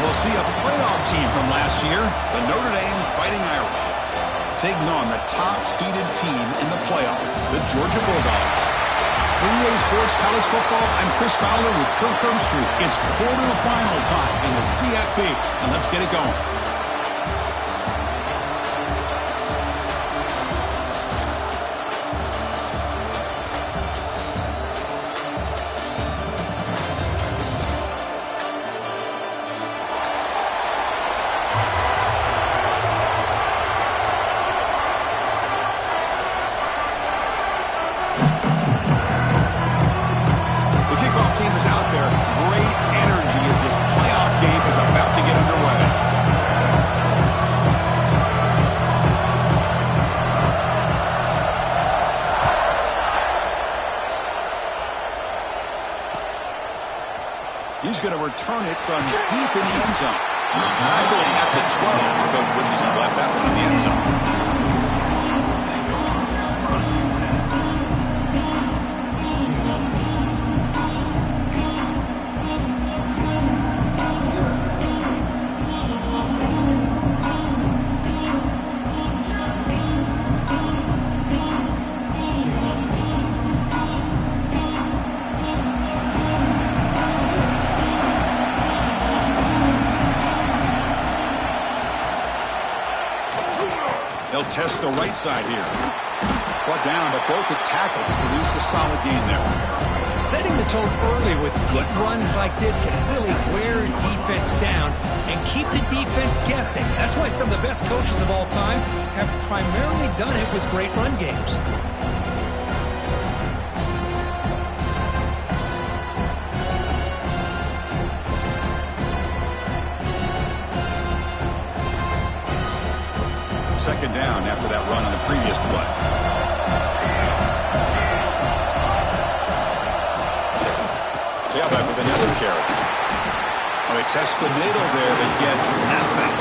we'll see a playoff team from last year, the Notre Dame Fighting Irish, taking on the top-seeded team in the playoff, the Georgia Bulldogs. For EA Sports College Football, I'm Chris Fowler with Kirk Herbstreit. It's quarterfinal time in the CFP, and let's get it going. He's going to return it from deep in the end zone. Tackle at the 12. The coach wishes he left that one in the end zone. They'll test the right side here. Brought down, but broke a tackle to produce a solid gain there. Setting the tone early with good runs like this can really wear defense down and keep the defense guessing. That's why some of the best coaches of all time have primarily done it with great run games. Second down after that run on the previous play. Tailback with another carry. Oh, they test the middle there, but get nothing.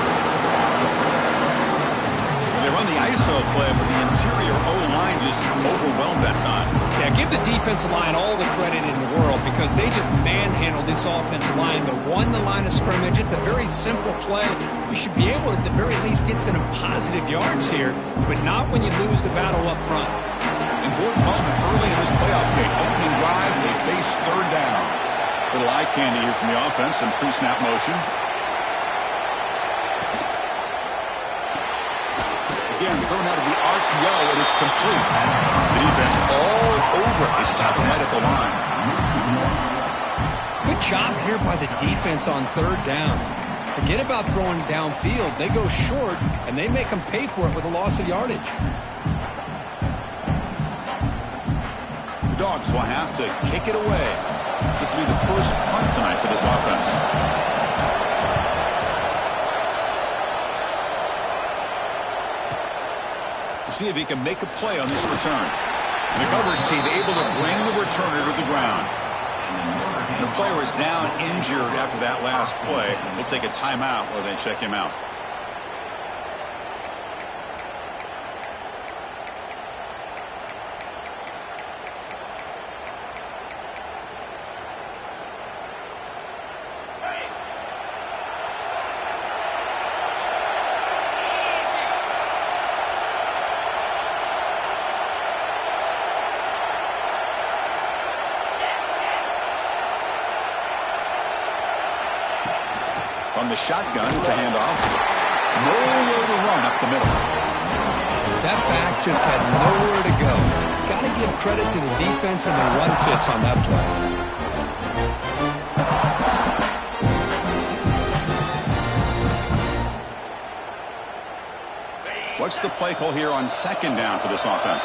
They run the ISO play, but the interior O-line just overwhelmed that time. Yeah, give the defensive line all the credit in the world because they just manhandled this offensive line. They won the line of scrimmage. It's a very simple play. You should be able to, at the very least, get some positive yards here, but not when you lose the battle up front. Important moment early in this playoff game. Opening drive, they face third down. Little eye candy here from the offense and pre-snap motion. Again, thrown out of the RPO, and it's complete. The defense all over. They stop him right at the line. Good job here by the defense on third down. Forget about throwing downfield. They go short, and they make them pay for it with a loss of yardage. The Dogs will have to kick it away. This will be the first punt tonight for this offense. We'll see if he can make a play on this return. The coverage team able to bring the returner to the ground. The player is down injured after that last play. We'll take a timeout while they check him out. On the shotgun to hand off. Nowhere to run up the middle. That back just had nowhere to go. Got to give credit to the defense and the run fits on that play. What's the play call here on second down for this offense?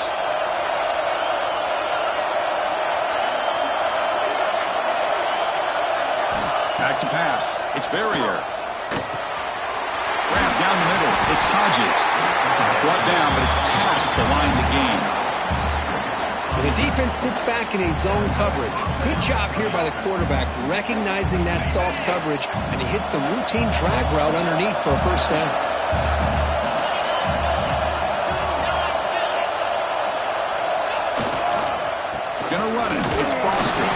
Back to pass. It's Verrier. Grab down the middle. It's Hodges. Brought down, but it's past the line to gain. The defense sits back in a zone coverage. Good job here by the quarterback recognizing that soft coverage, and he hits the routine drag route underneath for a first down. Gonna run it. It's Foster.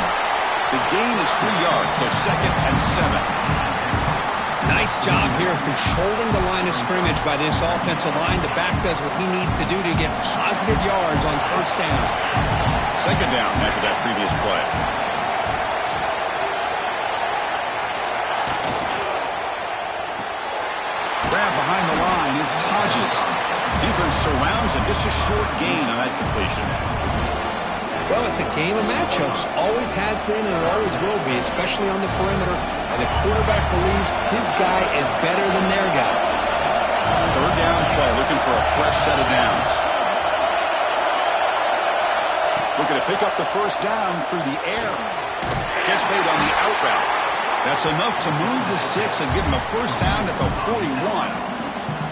The gain is 3 yards, so 2nd and 7. Nice job here of controlling the line of scrimmage by this offensive line. The back does what he needs to do to get positive yards on first down. Second down after that previous play. Grab behind the line. It's Hodges. Defense surrounds him. Just a short gain on that completion. Well, it's a game of matchups. Always has been and it always will be, especially on the perimeter. And the quarterback believes his guy is better than their guy. Third down play, looking for a fresh set of downs. Looking to pick up the first down through the air. Gets made on the out route. That's enough to move the sticks and give him a first down at the 41.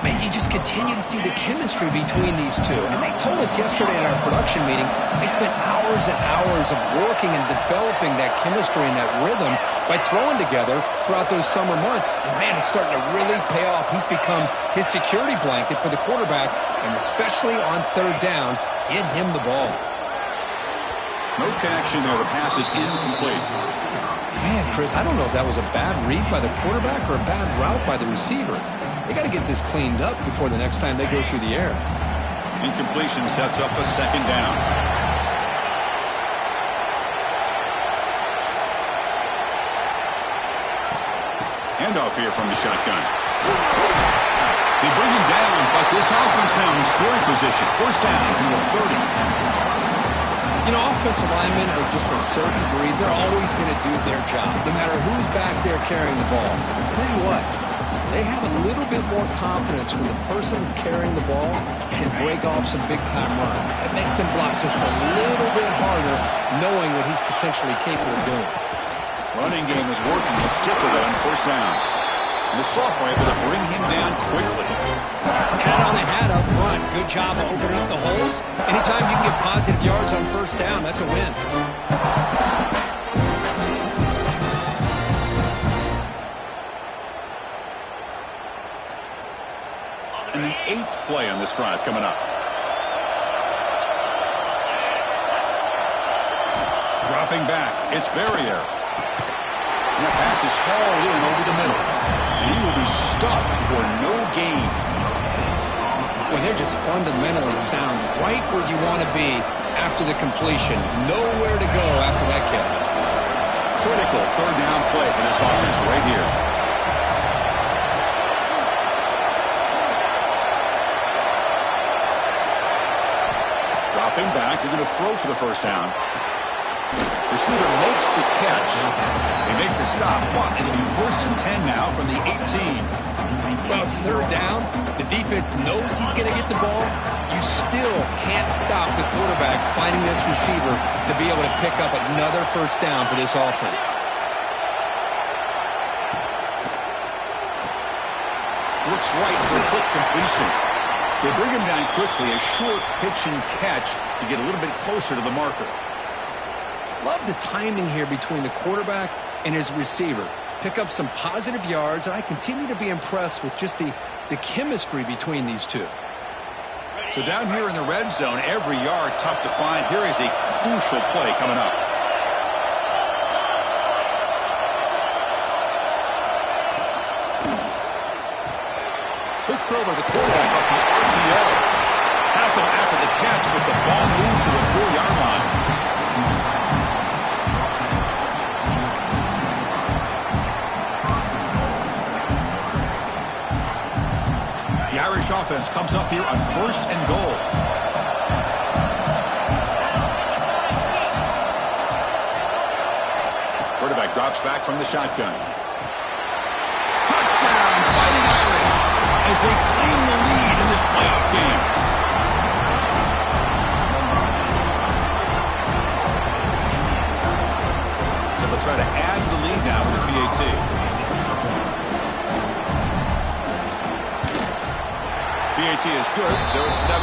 Man, you just continue to see the chemistry between these two. And they told us yesterday in our production meeting, they spent hours and hours of working and developing that chemistry and that rhythm by throwing together throughout those summer months. And, man, it's starting to really pay off. He's become his security blanket for the quarterback, and especially on third down, get him the ball. No connection there. The pass is incomplete. Man, Chris, I don't know if that was a bad read by the quarterback or a bad route by the receiver. They got to get this cleaned up before the next time they go through the air. Incompletion sets up a second down. Handoff here from the shotgun. They bring him down, but this offense now in scoring position. First down from the 30. You know, offensive linemen are just a certain breed. They're always going to do their job, no matter who's back there carrying the ball. I'll tell you what. They have a little bit more confidence when the person that's carrying the ball can break off some big-time runs. That makes them block just a little bit harder, knowing what he's potentially capable of doing. Running game is working. He'll stick with it on first down. And the sophomore able to bring him down quickly. Hat on a hat up front. Good job of opening up the holes. Anytime you can get positive yards on first down, that's a win. And the 8th play on this drive coming up. Dropping back. It's Verrier. And that pass is hauled in over the middle. And he will be stuffed for no gain. Well, they're just fundamentally sound right where you want to be after the completion. Nowhere to go after that catch. Critical third down play for this offense right here. Dropping back. They're going to throw for the first down. Receiver makes the catch. They make the stop, but it'll be first and 10 now from the 18. Well, it's third down. The defense knows he's going to get the ball. You still can't stop the quarterback finding this receiver to be able to pick up another first down for this offense. Looks right for a quick completion. They bring him down quickly, a short pitch and catch to get a little bit closer to the marker. Love the timing here between the quarterback and his receiver. Pick up some positive yards, and I continue to be impressed with just the chemistry between these two. So down here in the red zone, every yard tough to find. Here is a crucial play coming up. Quick throw by the quarterback off the RPO. Tackle after the catch, but the ball moves to the 4-yard line. The Irish offense comes up here on first and goal. Quarterback drops back from the shotgun. Touchdown, Fighting Irish, as they claim the lead in this playoff game. And they'll try to add to the lead now with the PAT. PAT is good, so it's 7-0.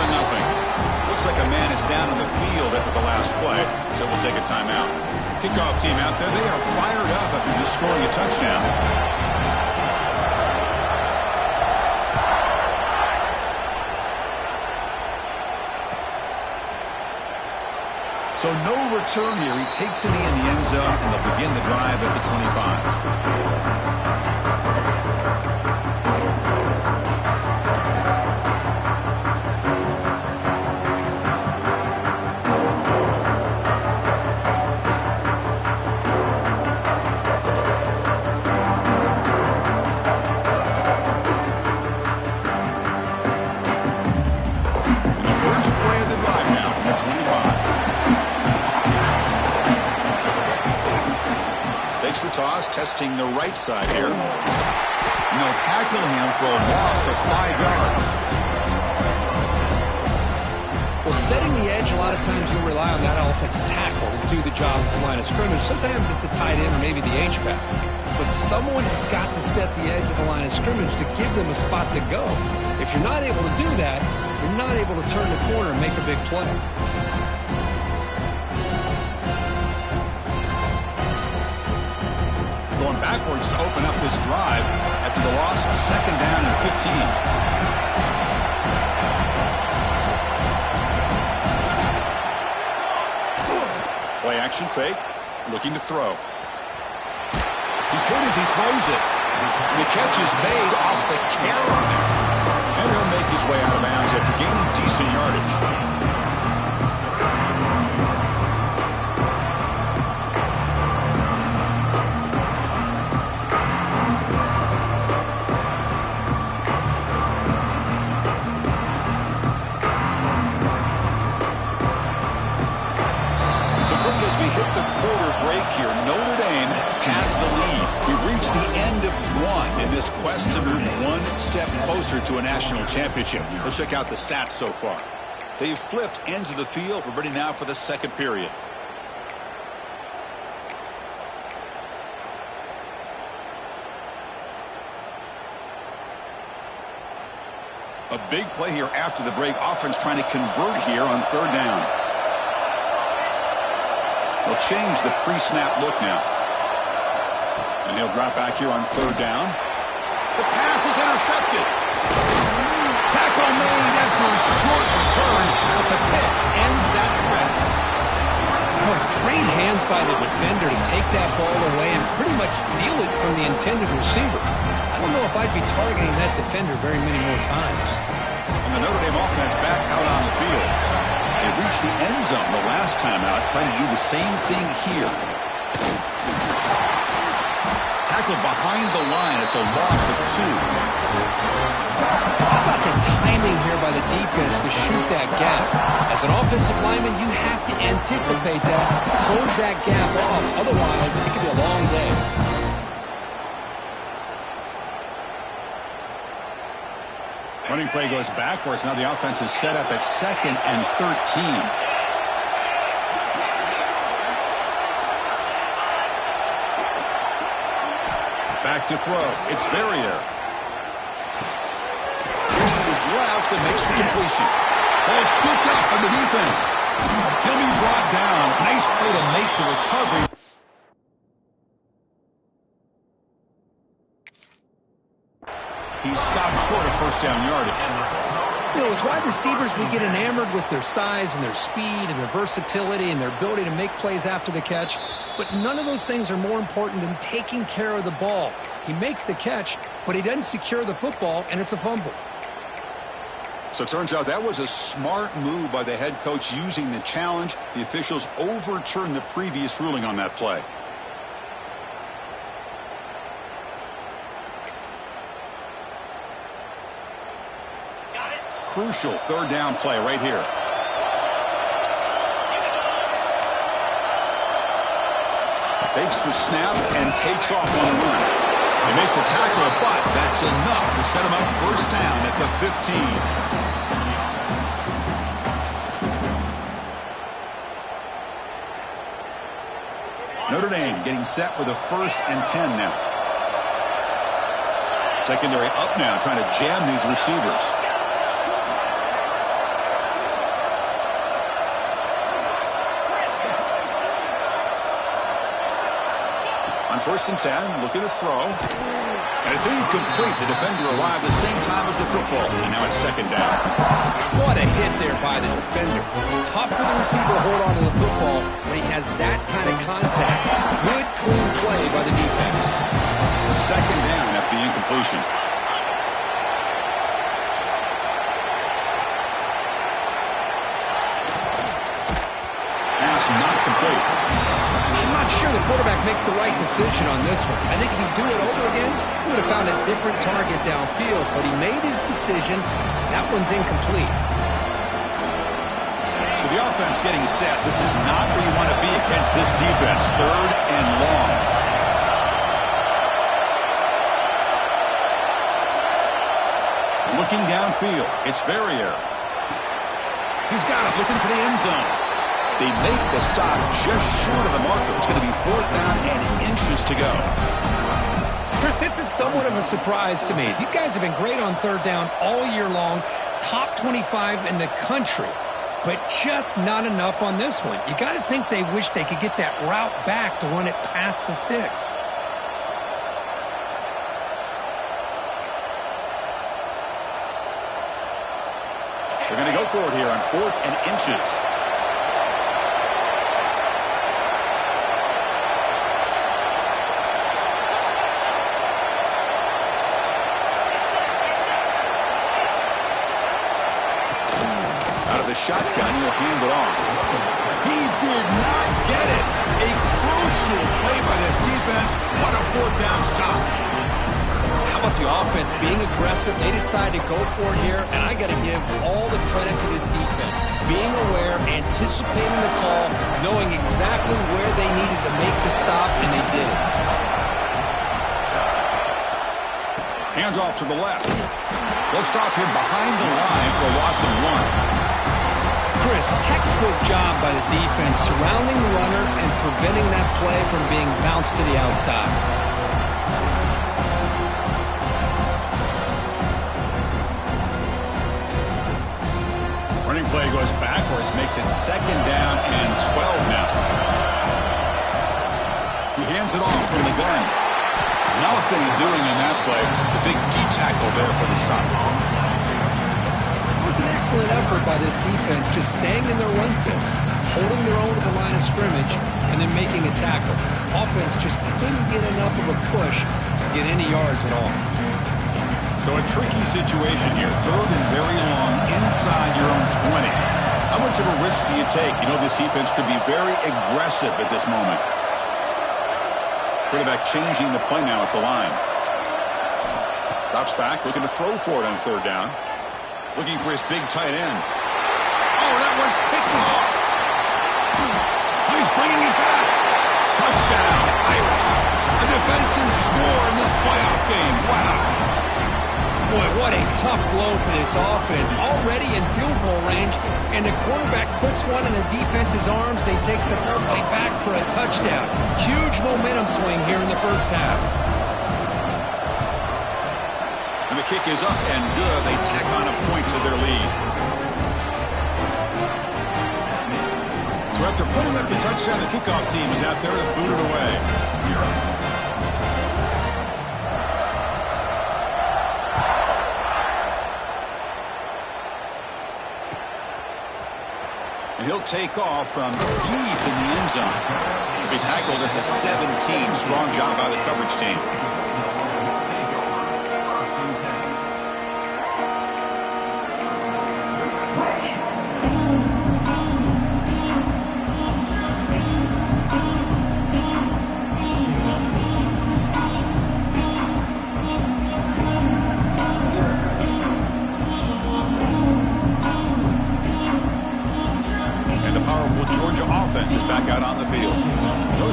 Looks like a man is down on the field after the last play, so we'll take a timeout. Kickoff team out there, they are fired up after just scoring a touchdown. So no return here. He takes it in the end zone, and they'll begin the drive at the 25. testing the right side here. And they'll tackle him for a loss of 5 yards. Well, setting the edge, a lot of times you'll rely on that offensive tackle to do the job at the line of scrimmage. Sometimes it's a tight end or maybe the H-back. But someone has got to set the edge of the line of scrimmage to give them a spot to go. If you're not able to do that, you're not able to turn the corner and make a big play. Going backwards to open up this drive after the loss, 2nd down and 15. Play action fake, looking to throw. He's hit as he throws it. And the catch is made off the carry there. And he'll make his way out of bounds after gaining decent yardage. As we hit the quarter break here, Notre Dame has the lead. We've reached the end of one in this quest to move one step closer to a national championship. Let's check out the stats so far. They've flipped ends of the field. We're ready now for the second period. A big play here after the break. Offense trying to convert here on 3rd down. They'll change the pre-snap look now. And he'll drop back here on 3rd down. The pass is intercepted. Tackle made after a short return, but the pick ends that threat. Oh, great hands by the defender to take that ball away and pretty much steal it from the intended receiver. I don't know if I'd be targeting that defender very many more times. And the Notre Dame offense back out on the field. They reached the end zone the last time out, trying to do the same thing here. Tackled behind the line. It's a loss of 2. How about the timing here by the defense to shoot that gap? As an offensive lineman, you have to anticipate that, close that gap off. Otherwise, it could be a long day. Running play goes backwards. Now the offense is set up at 2nd and 13. Back to throw. It's Verrier. Is left and makes the completion. Ball scooped up on the defense. He'll be brought down. Nice play to make the recovery. He stopped short of 1st down yardage. You know, as wide receivers, we get enamored with their size and their speed and their versatility and their ability to make plays after the catch. But none of those things are more important than taking care of the ball. He makes the catch, but he doesn't secure the football, and it's a fumble. So it turns out that was a smart move by the head coach using the challenge. The officials overturned the previous ruling on that play. Crucial 3rd down play right here. Takes the snap and takes off on the run. They make the tackle, but that's enough to set him up 1st down at the 15. Notre Dame getting set with a 1st and 10 now. Secondary up now, trying to jam these receivers. On 1st and 10, looking to throw. And it's incomplete. The defender arrived the same time as the football. And now it's 2nd down. What a hit there by the defender. Tough for the receiver to hold on to the football when he has that kind of contact. Good, clean play by the defense. 2nd down after the incompletion. Pass not complete. I'm not sure the quarterback makes the right decision on this one. I think if he'd do it over again, he would have found a different target downfield, but he made his decision. That one's incomplete. So the offense getting set. This is not where you want to be against this defense. 3rd and long. Looking downfield, it's Verrier. He's got it, looking for the end zone. They make the stop just short of the marker. It's going to be 4th down and inches to go. Chris, this is somewhat of a surprise to me. These guys have been great on 3rd down all year long, top 25 in the country, but just not enough on this one. You got to think they wish they could get that route back to run it past the sticks. They're going to go for it here on 4th and inches. Shotgun, he'll hand it off. He did not get it. A crucial play by this defense. What a 4th down stop. How about the offense being aggressive? They decided to go for it here, and I got to give all the credit to this defense. Being aware, anticipating the call, knowing exactly where they needed to make the stop, and they did it. Hands off to the left. They'll stop him behind the line for a loss of 1. Chris, textbook job by the defense surrounding the runner and preventing that play from being bounced to the outside. Running play goes backwards, makes it 2nd down and 12 now. He hands it off from the gun. Nothing doing in that play. The big D-tackle there for the stop. It was an excellent effort by this defense, just staying in their run fits, holding their own at the line of scrimmage, and then making a tackle. Offense just couldn't get enough of a push to get any yards at all. So a tricky situation here. 3rd and very long inside your own 20. How much of a risk do you take? You know this defense could be very aggressive at this moment. Quarterback changing the play now at the line. Drops back, looking to throw for it on 3rd down. Looking for his big tight end. Oh, that one's picked off. He's bringing it back. Touchdown, Irish. A defensive score in this playoff game. Wow. Boy, what a tough blow for this offense. Already in field goal range, and the quarterback puts one in the defense's arms. They take some airplay back for a touchdown. Huge momentum swing here in the first half. And the kick is up and good. They tack on a point to their lead. So after putting up the touchdown, the kickoff team is out there to boot it away. And he'll take off from deep in the end zone. He'll be tackled at the 17. Strong job by the coverage team.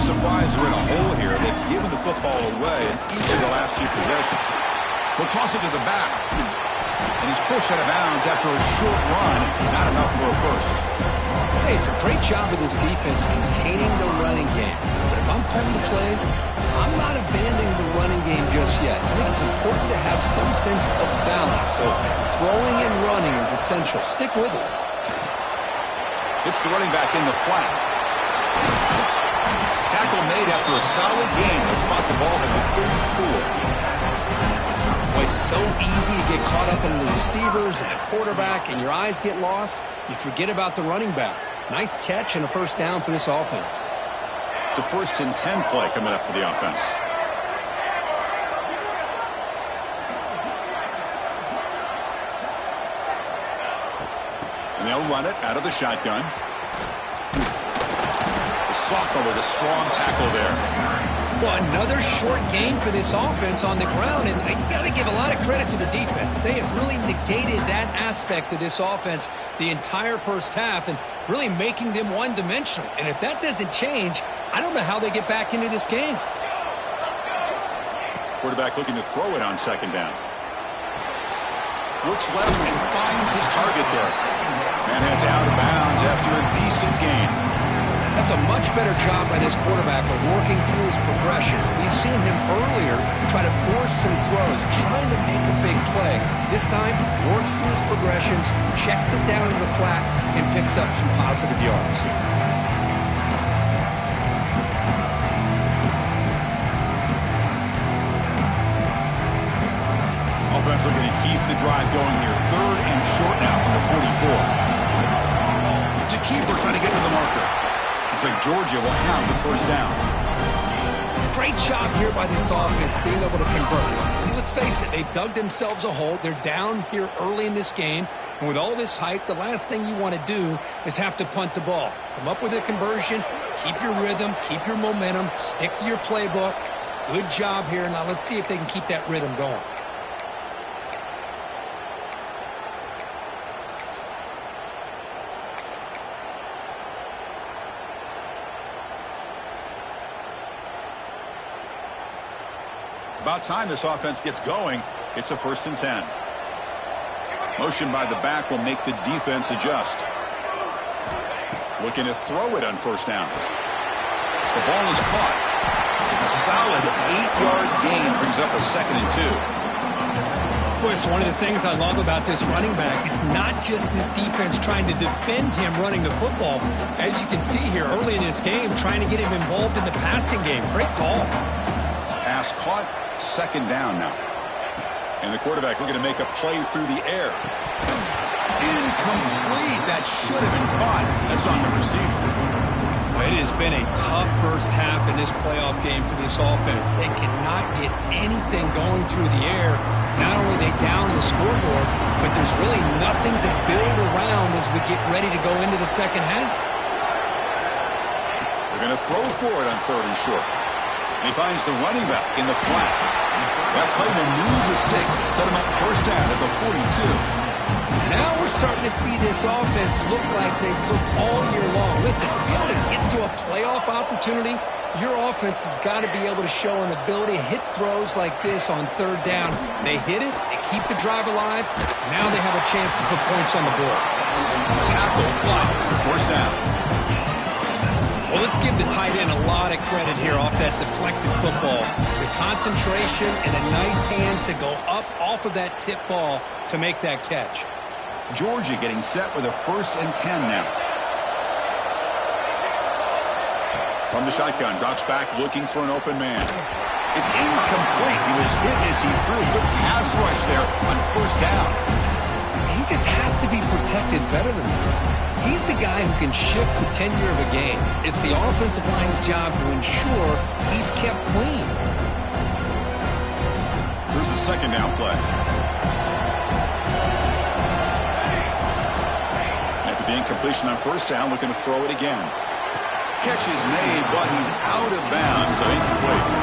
Surprise, they're in a hole here. They've given the football away in each of the last 2 possessions. He'll toss it to the back. And he's pushed out of bounds after a short run. Not enough for a first. Hey, it's a great job of this defense containing the running game. But if I'm calling the plays, I'm not abandoning the running game just yet. I think it's important to have some sense of balance. So throwing and running is essential. Stick with it. It's the running back in the flat. Tackle made after a solid game. They'll spot the ball at the 34. Well, it's so easy to get caught up in the receivers and the quarterback, and your eyes get lost. You forget about the running back. Nice catch and a first down for this offense. It's a 1st and 10 play coming up for the offense. And they'll run it out of the shotgun. The sophomore with a strong tackle there. Well, another short game for this offense on the ground, and you got to give a lot of credit to the defense. They have really negated that aspect of this offense the entire first half and really making them one-dimensional. And if that doesn't change, I don't know how they get back into this game. Quarterback looking to throw it on 2nd down. Looks left and finds his target there. Man heads out of bounds after a decent gain. That's a much better job by this quarterback of working through his progressions. We've seen him earlier try to force some throws, trying to make a big play. This time, works through his progressions, checks it down to the flat, and picks up some positive yards. Offense looking to keep the drive going here. 3rd and short now from the 44. It's a keeper trying to get to the marker. Looks like Georgia will have the first down. Great job here by this offense being able to convert. And let's face it, they've dug themselves a hole. They're down here early in this game. And with all this hype, the last thing you want to do is have to punt the ball. Come up with a conversion, keep your rhythm, keep your momentum, stick to your playbook. Good job here. Now let's see if they can keep that rhythm going. About time this offense gets going. It's a 1st and 10. Motion by the back will make the defense adjust. Looking to throw it on 1st down. The ball is caught. A solid 8-yard gain brings up a 2nd and 2. Boy, it's one of the things I love about this running back. It's not just this defense trying to defend him running the football. As you can see here early in this game, trying to get him involved in the passing game. Great call. Pass caught. 2nd down now. And the quarterback looking to make a play through the air. Incomplete. That should have been caught. That's on the receiver. It has been a tough first half in this playoff game for this offense. They cannot get anything going through the air. Not only are they down the scoreboard, but there's really nothing to build around as we get ready to go into the second half. They're going to throw for it on 3rd and short. And he finds the running back in the flat. That play will move the sticks, set him up 1st down at the 42. Now we're starting to see this offense look like they've looked all year long. Listen, to be able to get to a playoff opportunity, your offense has got to be able to show an ability to hit throws like this on 3rd down. They hit it, they keep the drive alive. Now they have a chance to put points on the board. Tackle, block, 1st down. Well, let's give the tight end a lot of credit here off that deflected football. The concentration and the nice hands to go up off of that tip ball to make that catch. Georgia getting set with a 1st and 10 now. From the shotgun, drops back looking for an open man. It's incomplete. He was hit as he threw. Good pass rush there on 1st down. He just has to be protected better than that. He's the guy who can shift the tenure of a game. It's the offensive line's job to ensure he's kept clean. Here's the 2nd down play. After the incompletion on 1st down, looking to throw it again. Catch is made, but he's out of bounds, so incomplete.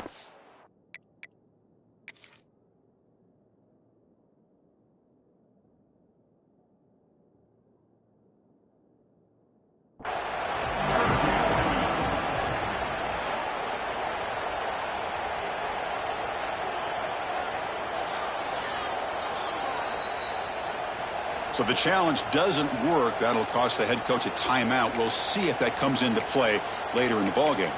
So the challenge doesn't work. That'll cost the head coach a timeout. We'll see if that comes into play later in the ballgame.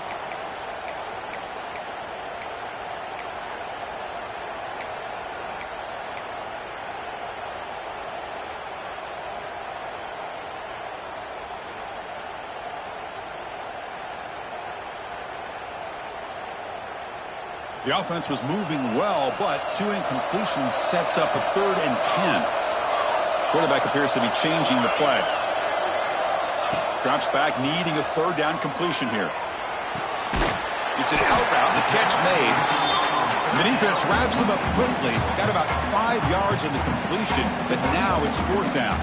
The offense was moving well, but 2 incompletions sets up a 3rd and 10. Quarterback appears to be changing the play. Drops back, needing a 3rd down completion here. It's an out route, the catch made. And the defense wraps him up quickly. Got about 5 yards on the completion, but now it's 4th down.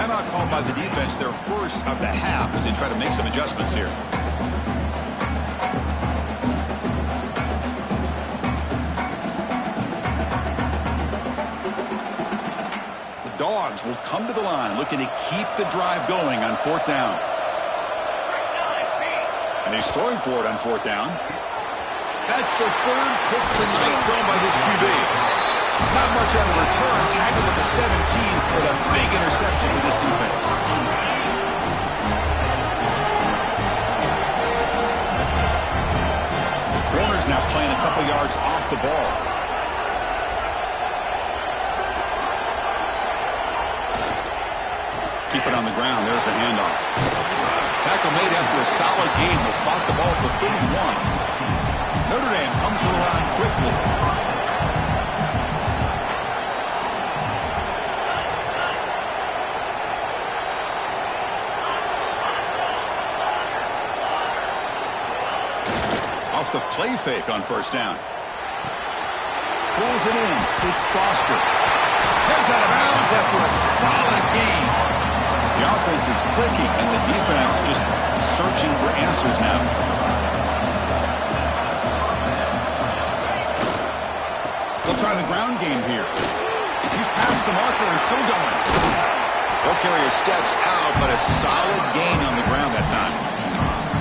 Timeout called by the defense, their 1st of the half, as they try to make some adjustments here. Dogs will come to the line looking to keep the drive going on 4th down. And he's throwing for it on 4th down. That's the 3rd pick tonight thrown by this QB. Not much Touchdown to return, tackled at the 17, with a big interception for this defense. The corner's now playing a couple yards off the ball. Keep it on the ground. There's the handoff. Tackle made after a solid gain. Will spot the ball for 31. Notre Dame comes to the line quickly. Off the play fake on first down. Pulls it in. It's Foster. Heads out of bounds after a solid gain. The offense is clicking, and the defense just searching for answers now. They'll try the ground game here. He's past the marker and still going. They'll carry his steps out, but a solid gain on the ground that time.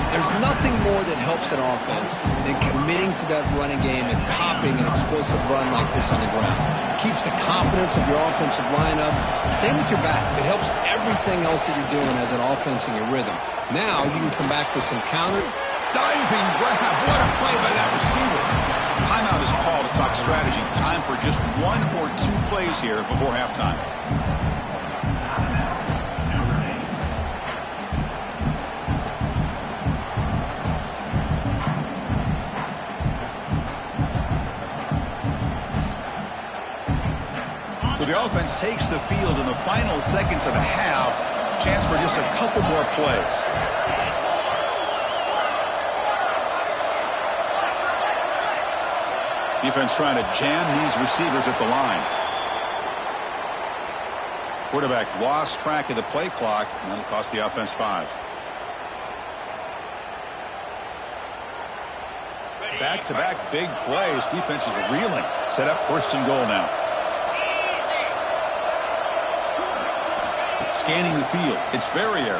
There's nothing more that helps an offense than committing to that running game and popping an explosive run like this on the ground. It keeps the confidence of your offensive lineup. Same with your back. It helps everything else that you're doing as an offense in your rhythm. Now you can come back with some counter. Diving grab. What a play by that receiver. Timeout is called to talk strategy. Time for just 1 or 2 plays here before halftime. So the offense takes the field in the final seconds of the half. Chance for just a couple more plays. Defense trying to jam these receivers at the line. Quarterback lost track of the play clock, and that'll cost the offense 5. Back-to-back big plays. Defense is reeling. Set up first and goal now. Scanning the field. It's Verrier.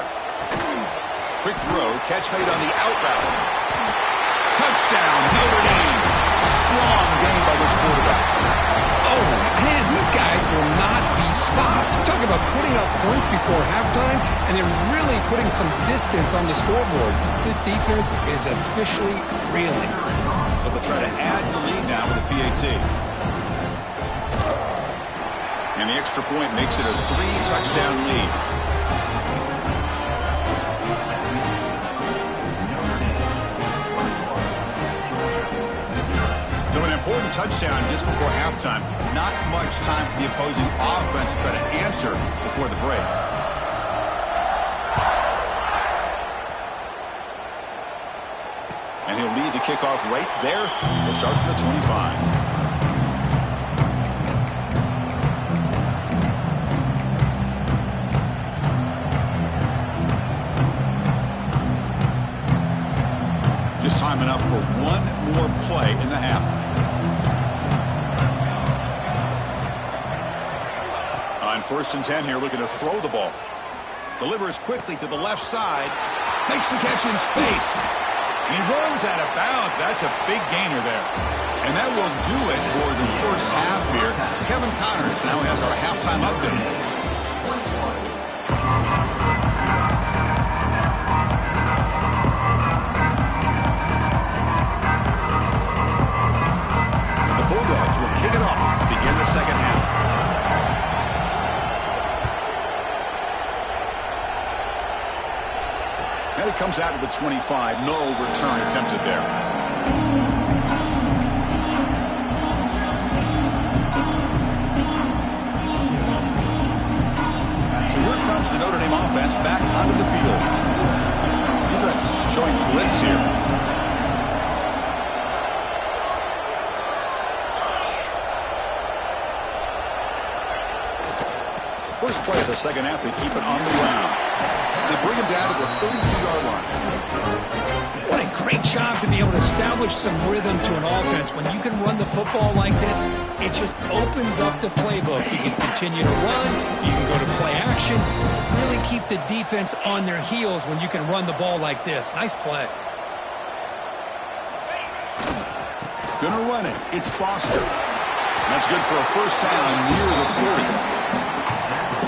Quick throw. Catch made on the out route. Touchdown, Notre Dame. Strong game by this quarterback. Oh, man, these guys will not be stopped. Talk about putting up points before halftime, and they're really putting some distance on the scoreboard. This defense is officially reeling. So they'll try to add the lead now with a PAT. And the extra point makes it a 3-touchdown lead. So an important touchdown just before halftime. Not much time for the opposing offense to try to answer before the break. And he'll lead the kickoff right there. He'll start from the 25. Just time enough for one more play in the half. On first and 10 here, looking to throw the ball. Delivers quickly to the left side. Makes the catch in space. And he runs out of bounds. That's a big gainer there. And that will do it for the first half here. Kevin Connors now has our halftime update. Will kick it off to begin the second half. And it comes out to the 25. No return attempted there. So here comes the Notre Dame offense back onto the field. Defense showing blitz here. First play of the second half, they keep it on the ground. They bring him down to the 32-yard line. What a great job to be able to establish some rhythm to an offense. When you can run the football like this, it just opens up the playbook. You can continue to run. You can go to play action. Really keep the defense on their heels when you can run the ball like this. Nice play. Gonna run it. It's Foster. That's good for a first down near the 40.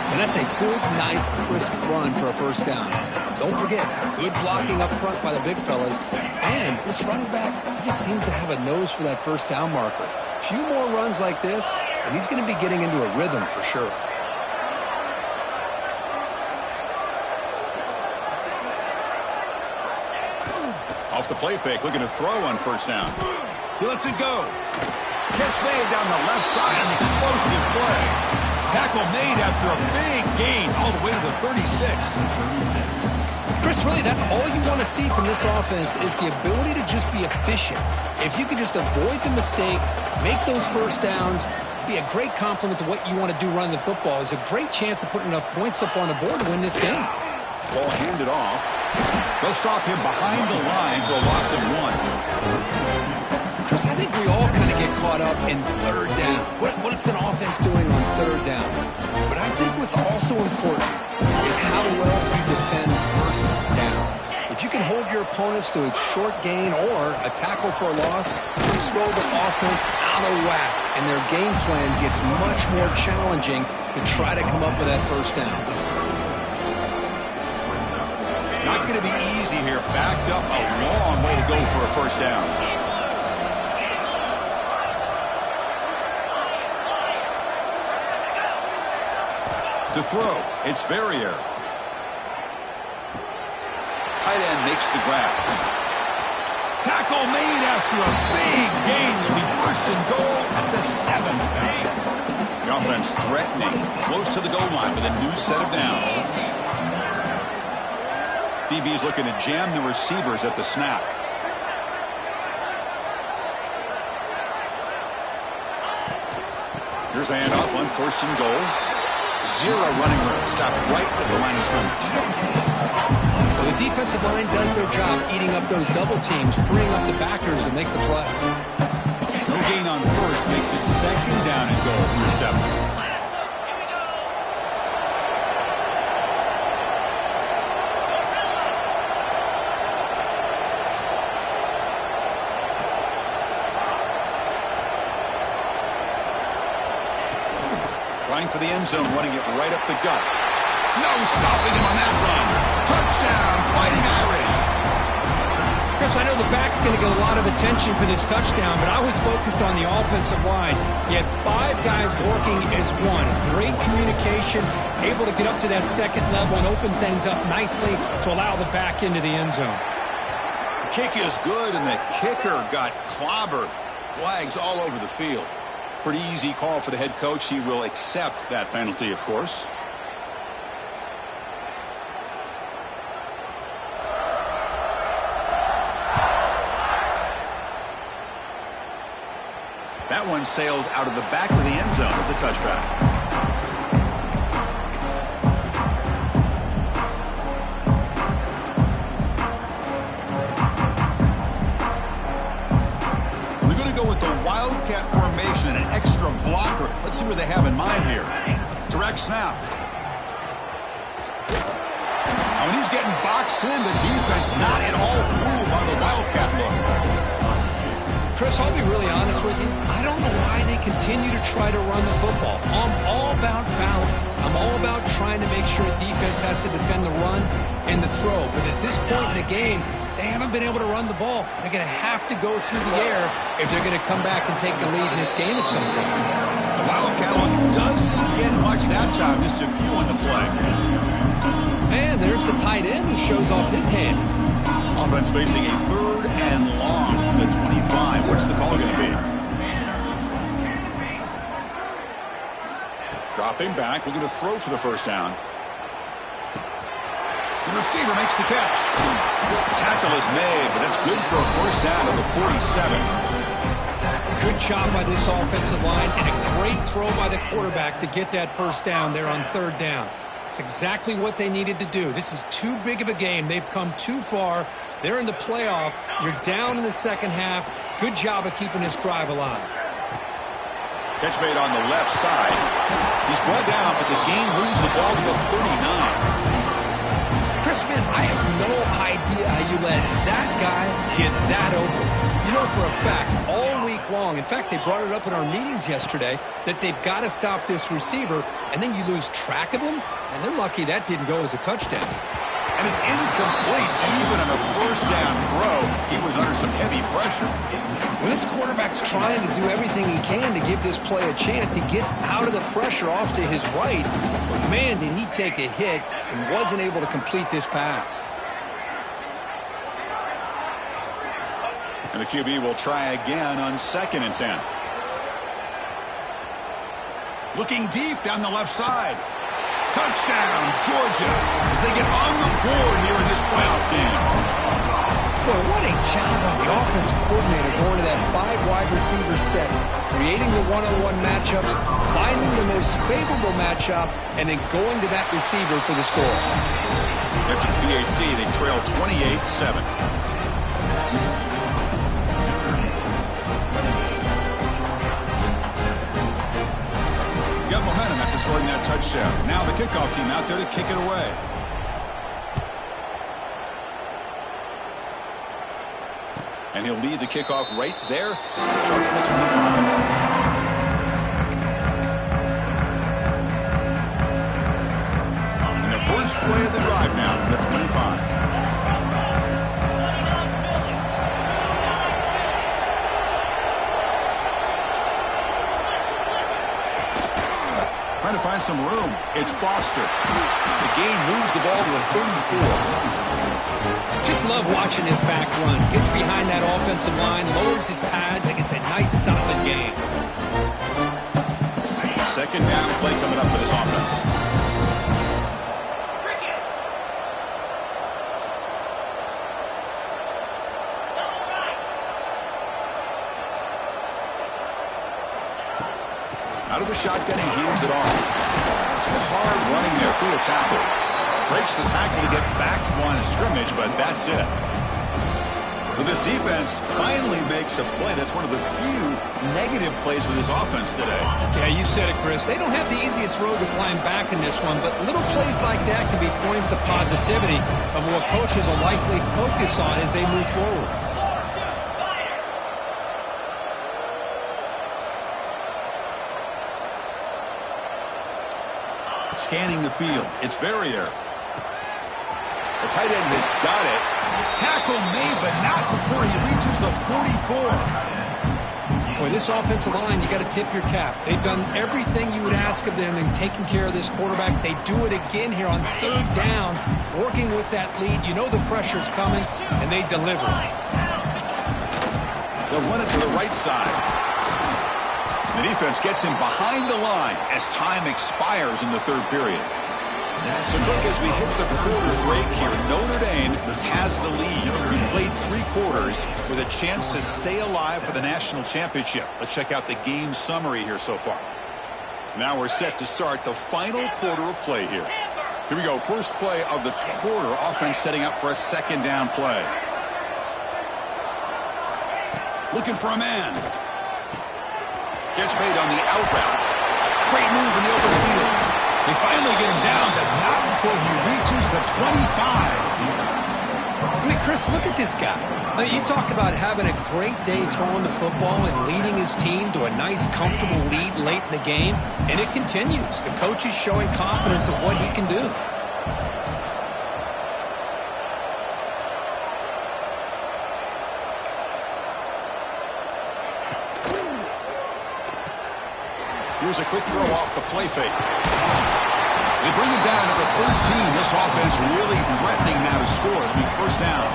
And that's a good, nice, crisp run for a first down. Don't forget, good blocking up front by the big fellas. And this running back, he just seems to have a nose for that first down marker. A few more runs like this, and he's going to be getting into a rhythm for sure. Off the play fake, looking to throw on first down. He lets it go. Catch made down the left side, an explosive play. Tackle made after a big gain all the way to the 36. Chris, really, that's all you want to see from this offense is the ability to just be efficient. If you can just avoid the mistake, make those first downs, be a great compliment to what you want to do running the football. It's a great chance of putting enough points up on the board to win this game. Ball handed off. They'll stop him behind the line for a loss of 1. Chris, I think we all kind of get caught up in third down. What's an offense doing on third down? But I think what's also important is how well you defend first down. If you can hold your opponents to a short gain or a tackle for a loss, you throw the offense out of whack, and their game plan gets much more challenging to try to come up with that first down. Not going to be easy here. Backed up a long way to go for a first down. To throw, it's Verrier. Tight end makes the grab. Tackle made after a big gain. Will be first and goal at the 7. The offense threatening, close to the goal line with a new set of downs. DB is looking to jam the receivers at the snap. Here's the handoff on first and goal. 0 running room. Stop right at the line of scrimmage. Well, the defensive line does their job eating up those double teams, freeing up the backers to make the play. No gain on first makes it second down and goal from the 7. For the end zone, running it right up the gut. No stopping him on that run. Touchdown, Fighting Irish. Chris, I know the back's going to get a lot of attention for this touchdown, but I was focused on the offensive line. You had 5 guys working as one. Great communication, able to get up to that second level and open things up nicely to allow the back into the end zone. Kick is good, and the kicker got clobbered. Flags all over the field. Pretty easy call for the head coach. He will accept that penalty, of course. That one sails out of the back of the end zone with the touchback. An extra blocker. Let's see what they have in mind here. Direct snap. Now when he's getting boxed in, the defense not at all fooled by the Wildcat look. Chris, I'll be really honest with you. I don't know why they continue to try to run the football. I'm all about balance. I'm all about trying to make sure defense has to defend the run and the throw. But at this point in the game, they haven't been able to run the ball. They're going to have to go through the air if they're going to come back and take the lead in this game at some point. The Wildcat look doesn't get much that time. Just a few on the play. And there's the tight end who shows off his hands. Offense facing a 3rd and long from the 25. What's the call going to be? Dropping back, looking to throw for the first down. The receiver makes the catch. Tackle is made, but that's good for a first down at the 47. Good job by this offensive line and a great throw by the quarterback to get that first down there on 3rd down. It's exactly what they needed to do. This is too big of a game. They've come too far. They're in the playoff. You're down in the second half. Good job of keeping this drive alive. Catch made on the left side. He's brought down, but the gain moves the ball to the 39. Chris, man, I have no idea how you let that guy get that open. You know for a fact, all week week long. In fact, they brought it up in our meetings yesterday that they've got to stop this receiver, and then you lose track of him, and they're lucky that didn't go as a touchdown. And it's incomplete even on the first down throw. He was under some heavy pressure. When this quarterback's trying to do everything he can to give this play a chance, he gets out of the pressure off to his right. But man, did he take a hit and wasn't able to complete this pass. And the QB will try again on 2nd and 10. Looking deep down the left side. Touchdown, Georgia, as they get on the board here in this playoff game. Boy, what a job by the offensive coordinator going to that 5-wide receiver set, creating the one-on-one matchups, finding the most favorable matchup, and then going to that receiver for the score. After the PAT, they trail 28-7. Got momentum after scoring that touchdown. Now the kickoff team out there to kick it away. And he'll lead the kickoff right there, starting at the 25. And the first play of the drive now from the 25. Trying to find some room. It's Foster. The gain moves the ball to the 34. Just love watching his back run. Gets behind that offensive line, lowers his pads, and gets a nice solid gain. Second down play coming up for this offense. Out of the shotgun, he heaves it off. It's hard running there through a tackle. Breaks the tackle to get back to the line of scrimmage, but that's it. So this defense finally makes a play. That's one of the few negative plays for this offense today. Yeah, you said it, Chris. They don't have the easiest road to climb back in this one, but little plays like that can be points of positivity of what coaches will likely focus on as they move forward. Scanning the field. It's Verrier. The tight end has got it. Tackle made, but not before he reaches the 44. Boy, this offensive line, you got to tip your cap. They've done everything you would ask of them in taking care of this quarterback. They do it again here on 3rd down, working with that lead. You know the pressure's coming, and they deliver. They'll run it to the right side. The defense gets him behind the line as time expires in the 3rd period. So, Cook, as we hit the quarter break here, Notre Dame has the lead. We played 3 quarters with a chance to stay alive for the national championship. Let's check out the game summary here so far. Now we're set to start the final quarter of play here. Here we go. First play of the quarter. Offense setting up for a 2nd down play. Looking for a man. Catch made on the out route. Great move in the open field. They finally get him down, but not before he reaches the 25. I mean, Chris, look at this guy. I mean, you talk about having a great day throwing the football and leading his team to a nice, comfortable lead late in the game, and it continues. The coach is showing confidence of what he can do. Here's a quick throw off the play fake. They bring him down at the 13. This offense really threatening now to score. It'll be 1st down.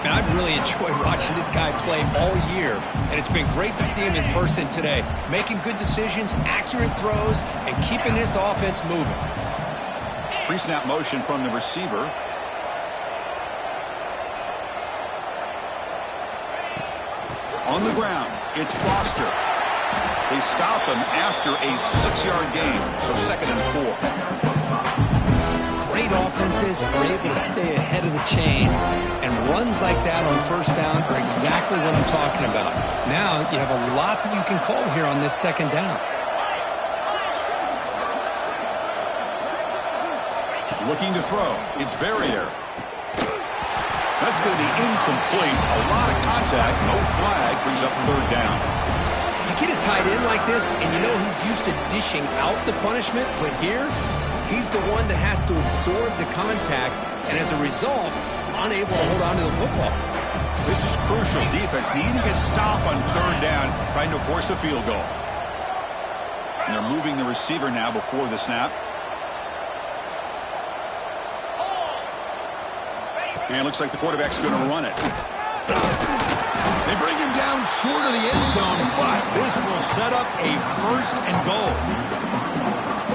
And I've really enjoyed watching this guy play all year, and it's been great to see him in person today. Making good decisions, accurate throws, and keeping this offense moving. Pre-snap motion from the receiver. On the ground, it's Foster. They stop him after a 6-yard gain, so 2nd and 4. Great offenses are able to stay ahead of the chains, and runs like that on 1st down are exactly what I'm talking about. Now you have a lot that you can call here on this 2nd down. Looking to throw. It's Verrier. That's going to be incomplete. A lot of contact. No flag. Brings up third down. You get a tight end like this, and you know he's used to dishing out the punishment, but here, he's the one that has to absorb the contact, and as a result, he's unable to hold on to the football. This is crucial. Defense needing a stop on third down, trying to force a field goal. And they're moving the receiver now before the snap. And it looks like the quarterback's going to run it. They bring him down short of the end zone, but this will set up a first and goal.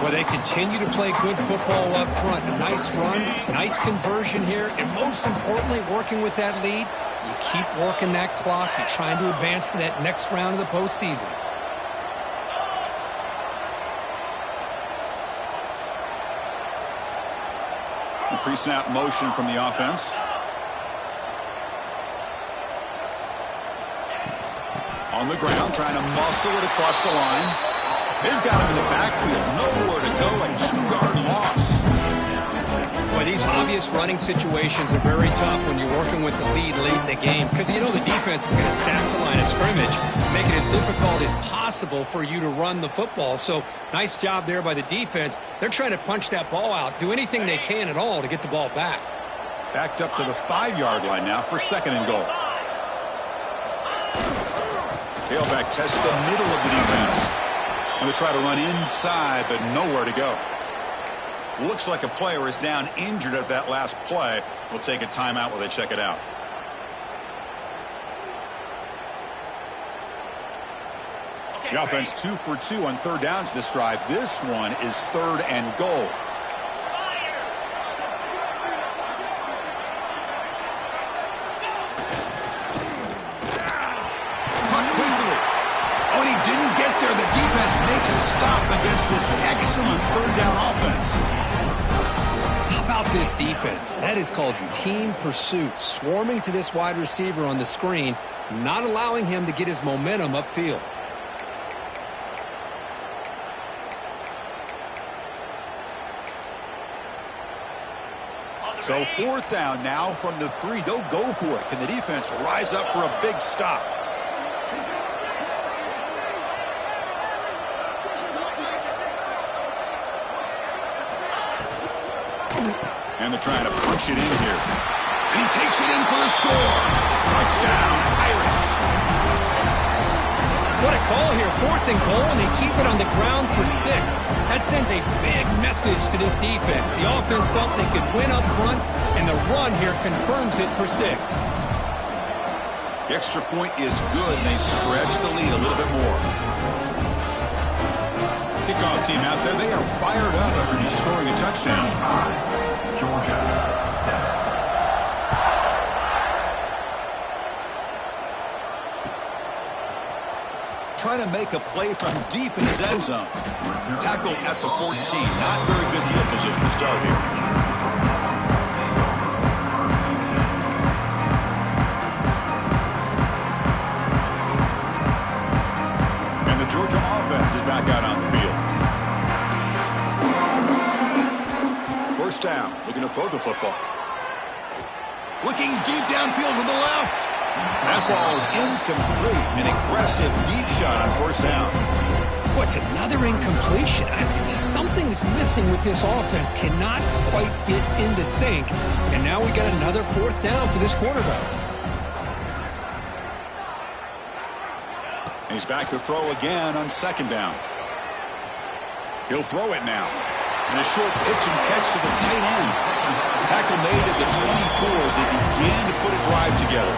Well, they continue to play good football up front. A nice run, nice conversion here, and most importantly, working with that lead, you keep working that clock. You're trying to advance to that next round of the postseason. The pre-snap motion from the offense. On the ground, trying to muscle it across the line. They've got him in the backfield. Nowhere to go, a 2-yard loss. Boy, these obvious running situations are very tough when you're working with the lead late in the game because you know the defense is going to stack the line of scrimmage, make it as difficult as possible for you to run the football. So nice job there by the defense. They're trying to punch that ball out, do anything they can at all to get the ball back. Backed up to the 5-yard line now for second and goal. Tailback tests the middle of the defense. And they try to run inside, but nowhere to go. Looks like a player is down injured at that last play. We'll take a timeout while they check it out. The offense 2 for 2 on third downs this drive. This one is third and goal. Didn't get there. The defense makes a stop against this excellent third down offense. How about this defense? That is called team pursuit. Swarming to this wide receiver on the screen, not allowing him to get his momentum upfield. So fourth down now from the 3. They'll go for it. Can the defense rise up for a big stop? And they're trying to punch it in here. And he takes it in for the score. Touchdown, Irish. What a call here. 4th and goal, and they keep it on the ground for 6. That sends a big message to this defense. The offense felt they could win up front, and the run here confirms it for 6. The extra point is good, and they stretch the lead a little bit more. Kickoff team out there. They are fired up after just scoring a touchdown. Georgia 7. Trying to make a play from deep in his end zone. Tackled at the 14. Not very good field position to start here. And the Georgia offense is back out on the field. First down, looking to throw the football. Looking deep downfield to the left. That ball is incomplete. An aggressive deep shot on first down. What's another incompletion? Just something is missing with this offense. Cannot quite get into sync. And now we got another 4th down for this quarterback. And he's back to throw again on second down. He'll throw it now. And a short pitch and catch to the tight end. Tackle made at the 24 as they begin to put a drive together.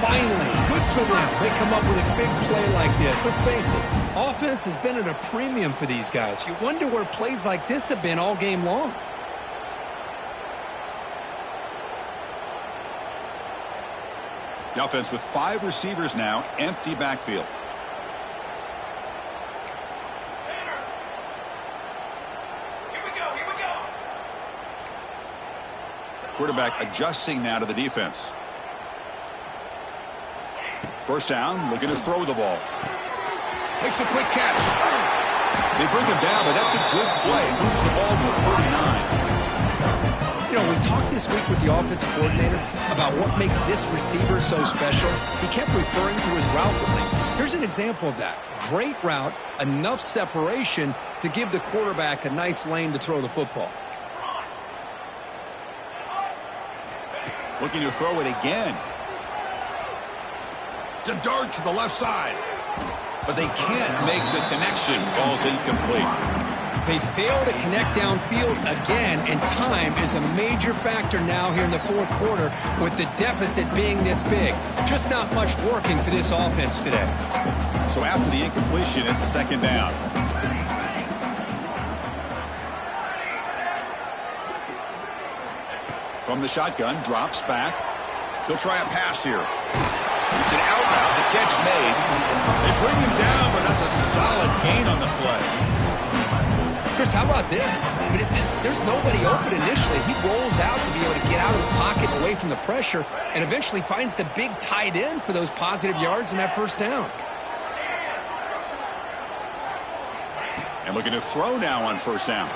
Finally, good for them. They come up with a big play like this. Let's face it, offense has been at a premium for these guys. You wonder where plays like this have been all game long. The offense with 5 receivers now, empty backfield. Quarterback adjusting now to the defense. First down, looking to throw the ball. Makes a quick catch. They bring him down, but that's a good play. Moves the ball to the 39. You know, we talked this week with the offensive coordinator about what makes this receiver so special. He kept referring to his route running. Here's an example of that. Great route, enough separation to give the quarterback a nice lane to throw the football. Looking to throw it again. To dart to the left side. But they can't make the connection. Ball's incomplete. They fail to connect downfield again, and time is a major factor now here in the fourth quarter with the deficit being this big. Just not much working for this offense today. So after the incompletion, it's second down. From the shotgun, drops back. He'll try a pass here. It's an out route, the catch made. They bring him down, but that's a solid gain on the play. Chris, how about this? I mean, there's nobody open initially. He rolls out to be able to get out of the pocket away from the pressure and eventually finds the big tight end for those positive yards and that first down. And looking to throw now on first down.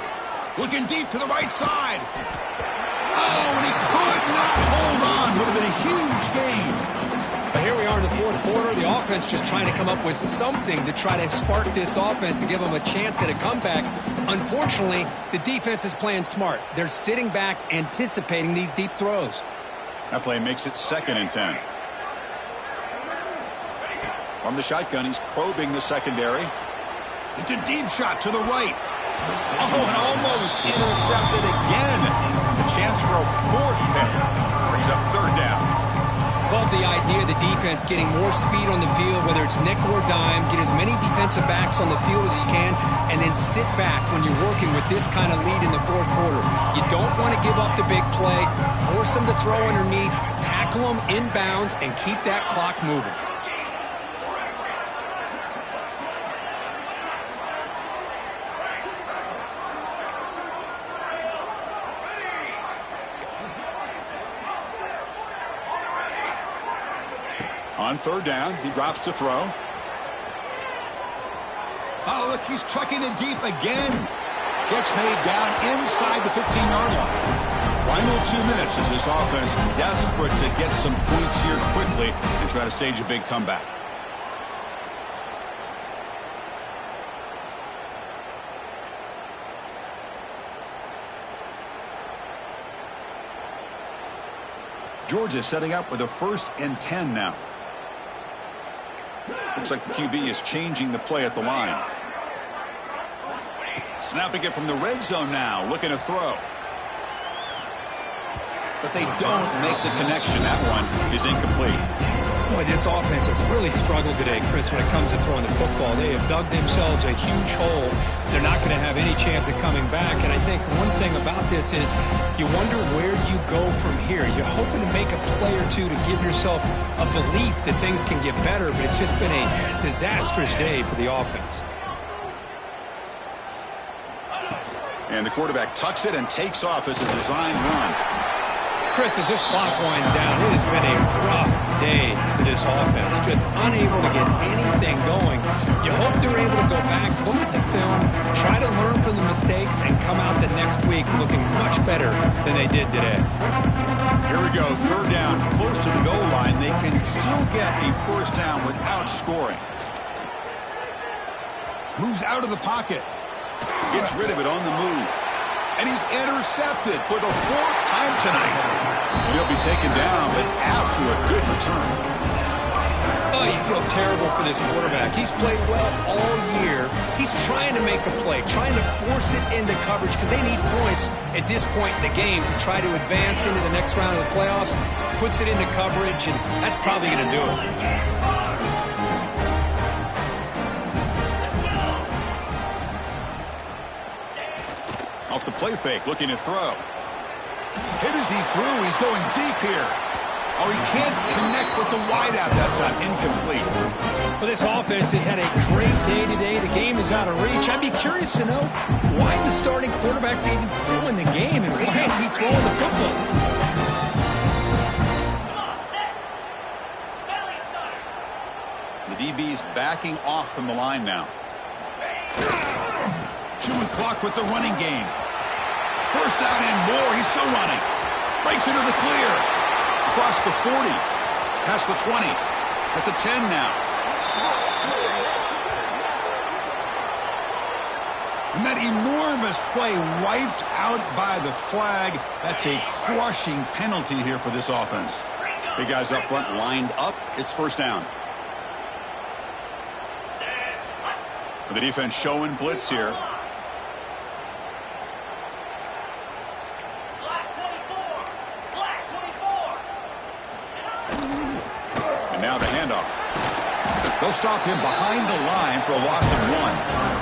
Looking deep to the right side. Oh, and he could not hold on. Would have been a huge gain. But here we are in the fourth quarter. The offense just trying to come up with something to try to spark this offense and give them a chance at a comeback. Unfortunately, the defense is playing smart. They're sitting back, anticipating these deep throws. That play makes it second and 10. From the shotgun, he's probing the secondary. It's a deep shot to the right. Oh, and almost intercepted again. A chance for a fourth pick. Brings up third down. Love the idea of the defense getting more speed on the field, whether it's nickel or dime, get as many defensive backs on the field as you can, and then sit back when you're working with this kind of lead in the fourth quarter. You don't want to give up the big play, force them to throw underneath, tackle them inbounds, and keep that clock moving. On third down, he drops to throw. Oh, look, he's trucking it deep again. Catch made down inside the 15-yard line. Final 2 minutes as this offense desperate to get some points here quickly and try to stage a big comeback. Georgia setting up with a 1st and 10 now. Looks like the QB is changing the play at the line. Snapping it from the red zone now, looking to throw. But they don't make the connection. That one is incomplete. Boy, this offense has really struggled today, Chris, when it comes to throwing the football. They have dug themselves a huge hole. They're not going to have any chance of coming back. And I think one thing about this is you wonder where you go from here. You're hoping to make a play or two to give yourself a belief that things can get better, but it's just been a disastrous day for the offense. And the quarterback tucks it and takes off as a design run. Chris, as this clock winds down, it has been a rough day for this offense. Just unable to get anything going. You hope they're able to go back, look at the film, try to learn from the mistakes, and come out the next week looking much better than they did today. Here we go, third down, close to the goal line. They can still get a first down without scoring. Moves out of the pocket. Gets rid of it on the move. And he's intercepted for the 4th time tonight. He'll be taken down, but after a good return. Oh, you feel terrible for this quarterback. He's played well all year. He's trying to make a play, trying to force it into coverage because they need points at this point in the game to try to advance into the next round of the playoffs. Puts it into coverage, and that's probably going to do it. Off the play fake, looking to throw. Hit as he threw. He's going deep here. Oh, he can't connect with the wideout that time. Incomplete. Well, this offense has had a great day today. The game is out of reach. I'd be curious to know why the starting quarterback's even still in the game and why is he throwing the football? The DB is backing off from the line now. Chewing clock with the running game. First down and more. He's still running. Breaks into the clear. Across the 40. Past the 20. At the 10 now. And that enormous play wiped out by the flag. That's a crushing penalty here for this offense. Big guys up front lined up. It's first down. The defense showing blitz here. And now the handoff. They'll stop him behind the line for a loss of 1.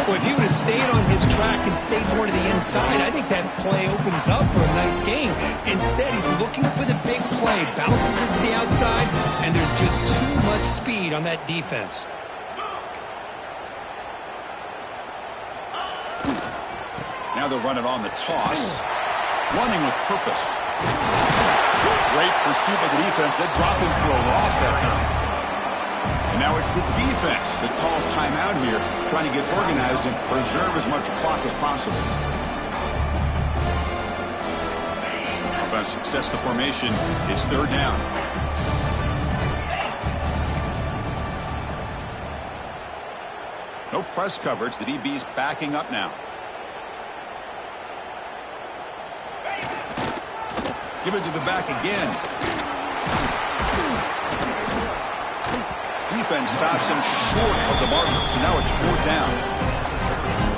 Well, if he would have stayed on his track and stayed more to the inside, I think that play opens up for a nice gain. Instead, he's looking for the big play, bounces it to the outside, and there's just too much speed on that defense. Now they'll run it on the toss. Running with purpose. Great pursuit by the defense. They drop him for a loss that time. And now it's the defense that calls timeout here, trying to get organized and preserve as much clock as possible. Offense sets the formation. It's third down. No press coverage. The DB's backing up now. Give it to the back again. Defense stops him short of the marker, so now it's fourth down.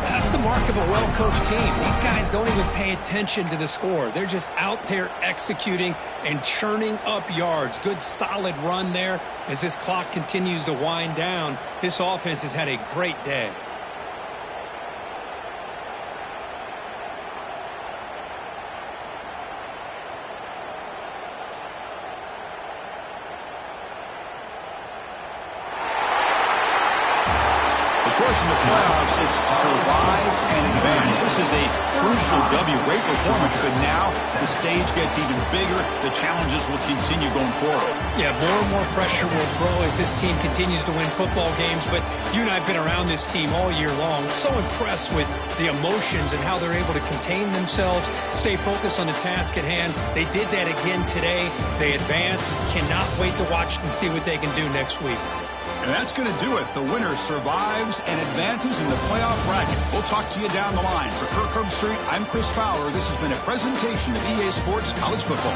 That's the mark of a well-coached team. These guys don't even pay attention to the score. They're just out there executing and churning up yards. Good, solid run there as this clock continues to wind down. This offense has had a great day. In the playoffs, it's survive and advance. This is a crucial W. Great performance, but now the stage gets even bigger. The challenges will continue going forward. Yeah, more and more pressure will grow as this team continues to win football games, but you and I have been around this team all year long. So impressed with the emotions and how they're able to contain themselves, stay focused on the task at hand. They did that again today. They advance. Cannot wait to watch and see what they can do next week. And that's going to do it. The winner survives and advances in the playoff bracket. We'll talk to you down the line. For Kirk Herbstreit, I'm Chris Fowler. This has been a presentation of EA Sports College Football.